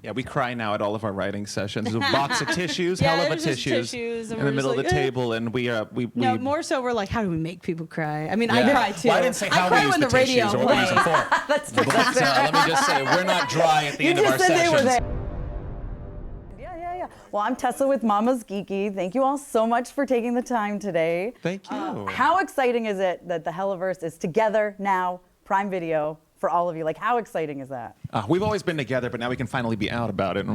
Yeah, we cry now at all of our writing sessions. There's a box of tissues, Helluva tissues in the middle of the table, and we No, more so we're like, how do we make people cry? I mean, Yeah. I cry too. Well, I didn't say how we use the tissues or what we use them for. That's true. But let me just say, we're not dry at the end of our sessions. Well, I'm Tessa with Mama's Geeky. Thank you all so much for taking the time today. Thank you. How exciting is it that the Hellaverse is together now, Prime Video, for all of you? Like, how exciting is that? We've always been together, but now we can finally be out about it.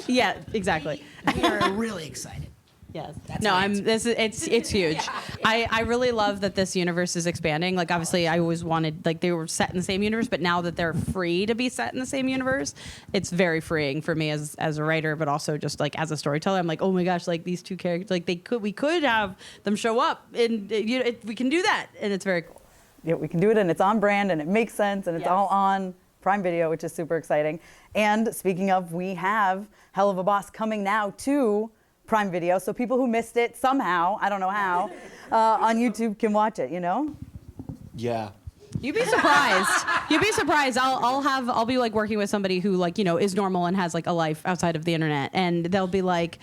Yeah, exactly. We are really excited. Yes. That's It's huge. I really love that this universe is expanding. Like, obviously I always wanted, like, they were set in the same universe, but now that they're free to be set in the same universe, it's very freeing for me as a writer, but also just like as a storyteller. I'm like, oh my gosh, like these two characters, like we could have them show up, and we can do that, and it's very cool. Yeah, we can do it, and it's on brand, and it makes sense, and it's all on Prime Video, which is super exciting. And speaking of, we have Helluva Boss coming now to Prime Video, so people who missed it somehow, I don't know how, on YouTube can watch it, you know? Yeah. You'd be surprised. You'd be surprised. I'll be like working with somebody who, like, you know, is normal and has like a life outside of the internet, and they'll be like,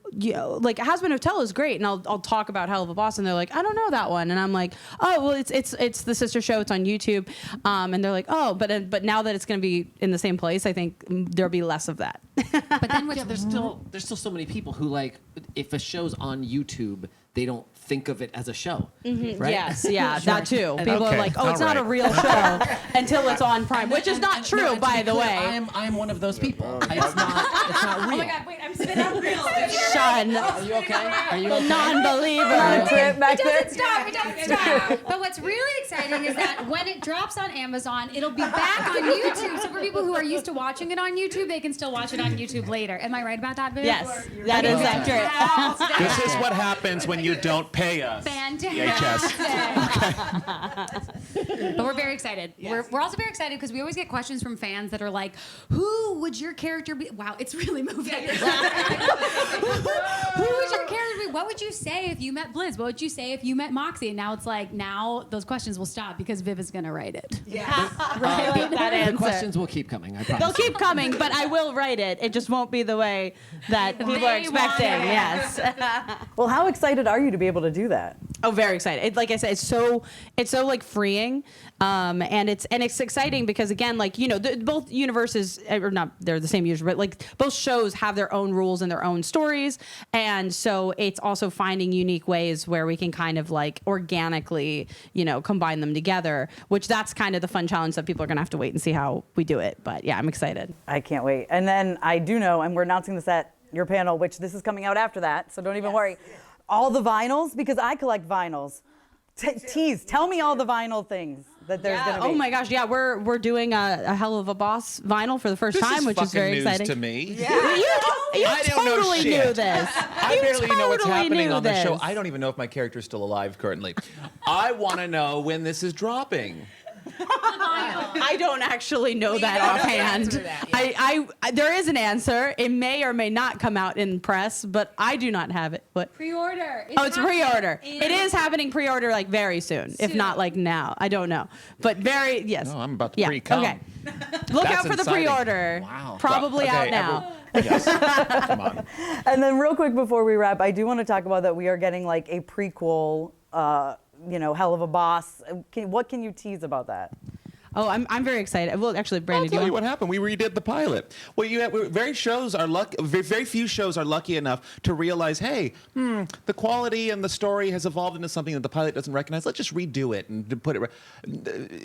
you know, like Hazbin Hotel is great, and I'll talk about Helluva Boss, and they're like, I don't know that one, and I'm like, oh well, it's the sister show, it's on YouTube, and they're like, oh, but now that it's going to be in the same place, I think there'll be less of that. But then there's still so many people who, like, if a show's on YouTube, they don't think of it as a show, right? Yes, yeah, that too. People are like, oh, it's not a real show until it's on Prime, which is not true, by the way. I'm one of those people. It's not real. Oh my God, wait, I'm spitting out real. Shun. Are you okay? Are you okay? Non-believer. It doesn't stop. It doesn't stop. But what's really exciting is that when it drops on Amazon, it'll be back on YouTube. So for people who are used to watching it on YouTube, they can still watch it on YouTube later. Am I right about that, Viv? Yes, that is accurate. This is what happens when you don't pay us. Fantastic. But we're very excited. Yes. We're also very excited because we always get questions from fans that are like, who would your character be? Wow, it's really moving. Who would your character be? What would you say if you met Blitz? What would you say if you met Moxxie? And now it's like, now those questions will stop because Viv is going to write it. Yeah. Right. That answer. The questions will keep coming, I promise. They'll keep coming, but I will write it. It just won't be the way that people are expecting. Yes. Well, how excited are you to be able to do that? Oh, very excited. Like I said, it's so like freeing, and it's exciting because, again, like, you know, both universes, or not, they're the same universe, but like both shows have their own rules and their own stories, and so it's also finding unique ways where we can kind of like organically, you know, combine them together, which that's kind of the fun challenge that people are gonna have to wait and see how we do it. But yeah, I'm excited. I can't wait. And then I do know, and we're announcing this at your panel, which this is coming out after that, so don't even worry. All the vinyls, because I collect vinyls. Tease, tell me all the vinyl things that there's going to be. Oh my gosh, yeah, we're doing a Helluva Boss vinyl for the first time, which is very exciting. This is fucking news to me. Yeah. You totally knew this. I barely know what's happening on the show. I don't even know if my character's still alive currently. I want to know when this is dropping. I don't actually know that offhand. I there is an answer. It may or may not come out in press, but I do not have it. What? Pre-order. It's pre-order. It is happening pre-order like very soon, if not like now. I don't know, but yes. No, I'm about to pre-cum. Okay. Look out for the pre-order. Wow. Probably out now. Yes. Come on. And then real quick before we wrap, I do want to talk about that we are getting like a prequel, you know, Helluva Boss. What can you tease about that? Oh, I'm very excited. Well, actually, Brandon, I'll tell you what happened. We redid the pilot. Well, very few shows are lucky enough to realize, hey, the quality and the story has evolved into something that the pilot doesn't recognize. Let's just redo it and put it.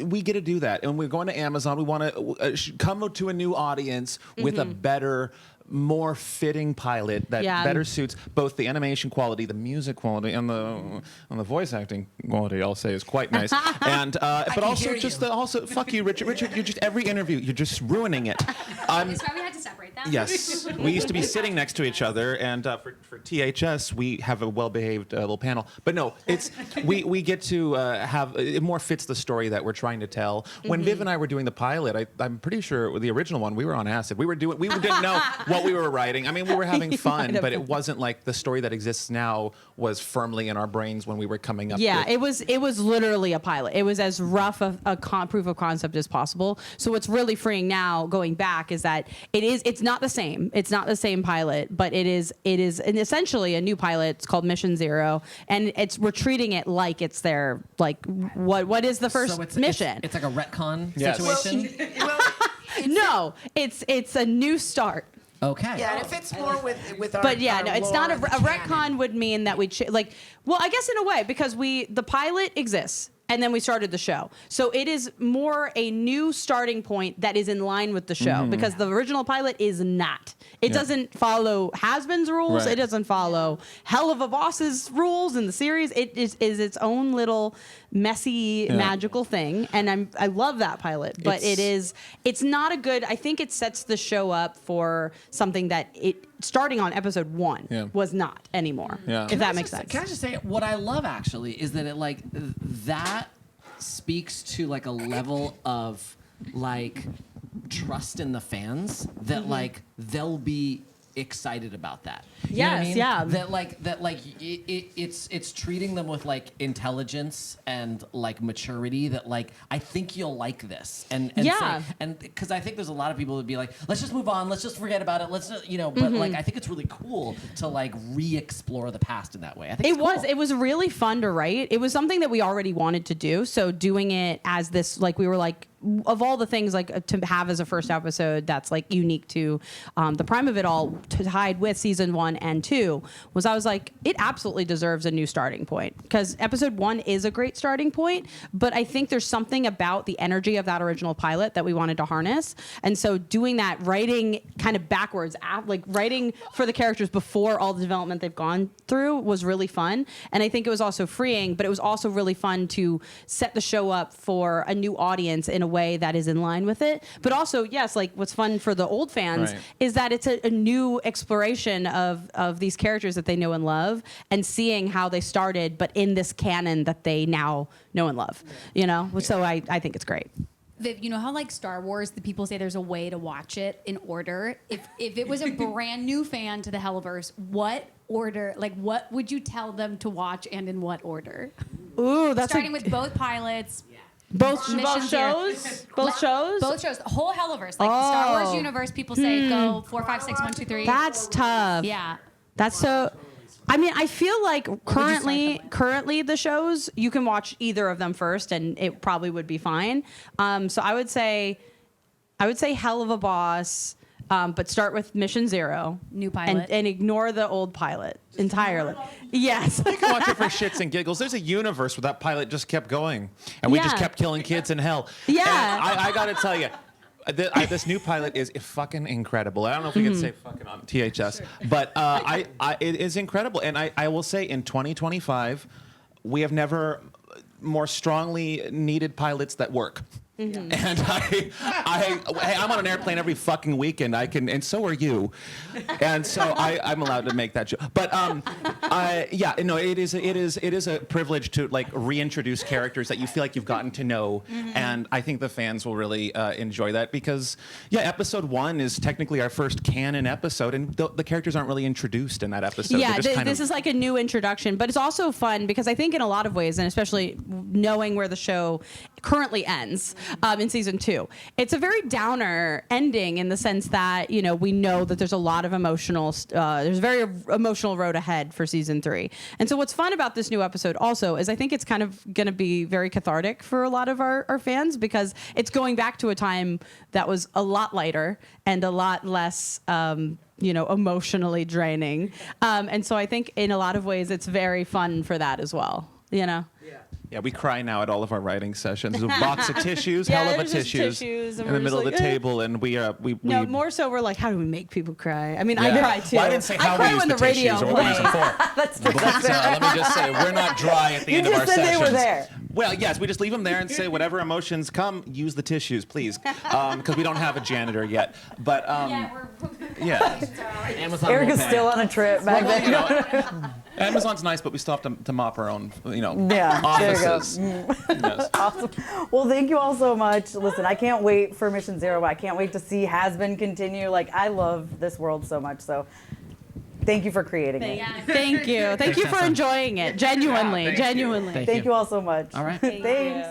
We get to do that, and we're going to Amazon. We want to come to a new audience with a better, more fitting pilot that better suits both the animation quality, the music quality, and the voice acting quality. I'll say is quite nice, and but also just fuck you, Richard. Richard, you're just every interview you're just ruining it. That's why we had to separate them. Yes, we used to be sitting next to each other, and for THS we have a well-behaved little panel. But no, it's we get to have it more fits the story that we're trying to tell. When Viv and I were doing the pilot, I'm pretty sure the original one we were on acid. We didn't know what what we were writing. I mean, we were having fun, might have but it been. wasn't like the story that exists now was firmly in our brains when we were coming up. Yeah, with. it was literally a pilot. It was as rough a proof of concept as possible. So what's really freeing now, going back, is that it's not the same. It's not the same pilot, but it is essentially a new pilot. It's called Mission Zero, and we're treating it like it's their what is the first So mission? It's like a retcon Yes. situation. No, it's a new start. Okay. Yeah, and it fits more with our. But yeah, our no, it's lore not a and the retcon canon. would mean that we well, I guess in a way, because the pilot exists and then we started the show. So it is more a new starting point that is in line with the show because the original pilot is not. It doesn't follow Hazbin's rules. Right. It doesn't follow Helluva Boss's rules in the series. It is its own little messy magical thing, and I love that pilot. But it's not a good. I think it sets the show up for something that it starting on episode 1 was not anymore. Yeah. If that makes sense. Can I just say what I love actually is that it that speaks to like a level of like trust in the fans that like they'll be excited about that. You know what I Yes, mean? yeah. That it's treating them with like intelligence and like maturity that like I think you'll like this and Yeah. and because I think there's a lot of people who'd be like, let's just move on, let's just forget about it, let's just, but like I think it's really cool to like re-explore the past in that way. I think It was really fun to write. It was something that we already wanted to do. So doing it as this, like we were like, of all the things like to have as a first episode that's like unique to the prime of it all, tied with season 1 and 2, was I was like, it absolutely deserves a new starting point because episode 1 is a great starting point, but I think there's something about the energy of that original pilot that we wanted to harness. And so doing that, writing kind of backwards, like writing for the characters before all the development they've gone through was really fun. And I think it was also freeing, but it was also really fun to set the show up for a new audience in a way that is in line with it. But also, yes, like what's fun for the old fans is that it's a new exploration of these characters that they know and love and seeing how they started, but in this canon that they now know and love, So I think it's great. Viv, you know how like Star Wars, the people say there's a way to watch it in order? If it was a brand new fan to the Hellaverse, what order, like what would you tell them to watch and in what order? Ooh, that's Starting with both pilots. both missions shows? here. Both shows? Both shows. The whole Hellaverse. Like the Star Wars universe, people say go 4, 5, 6, 1, 2, 3. That's tough. Yeah. That's so. I mean, I feel like currently the shows you can watch either of them first, and it probably would be fine. So I would say Helluva Boss, but start with Mission Zero, New pilot. and ignore the old pilot entirely. Yes. You can watch it for shits and giggles. There's a universe where that pilot just kept going, and we just Yeah. kept killing kids in hell. Yeah. And I got to tell you, this new pilot is fucking incredible. I don't know if we can say fucking on THS, but it is incredible. And I will say, in 2025, we have never more strongly needed pilots that work. And I'm on an airplane every fucking weekend. And so are you. And so I'm allowed to make that joke. But it is a privilege to like reintroduce characters that you feel like you've gotten to know. And I think the fans will really enjoy that because episode 1 is technically our first canon episode, and the characters aren't really introduced in that episode. Yeah, They're just this is like a new introduction, but it's also fun because I think in a lot of ways, and especially knowing where the show currently ends in season 2, it's a very downer ending in the sense that we know that there's a lot of there's a very emotional road ahead for season 3. And so what's fun about this new episode also is I think it's kind of going to be very cathartic for a lot of our fans because it's going back to a time that was a lot lighter and a lot less emotionally draining. And so I think in a lot of ways it's very fun for that as well, Yeah, we cry now at all of our writing sessions. There's a box of tissues, Yeah, hell of a there's just tissues, tissues, and in the we're middle of just the like, table, and we No, more so we're like, how do we make people cry? I mean, Yeah. I cry too. Well, I didn't say how I cry we use when the the radio tissues or what we use them plays. for. That's true. But let me just say, we're not dry at the You end of our just said sessions. they were there. Well, yes, we just leave them there and say, whatever emotions come, use the tissues, please, because we don't have a janitor yet. But yeah. Amazon Erika's will pay. still on a trip back Well, then. Amazon's nice, but we still have to mop our own, Yeah, offices. there you go. Yes. Awesome. Well, thank you all so much. Listen, I can't wait for Mission Zero. I can't wait to see Hazbin continue. Like, I love this world so much. So thank you for creating it. Thank you. Thank you for enjoying it. Genuinely. Yeah, thank you. Genuinely. Thank Thank you all so much. All right. Thanks.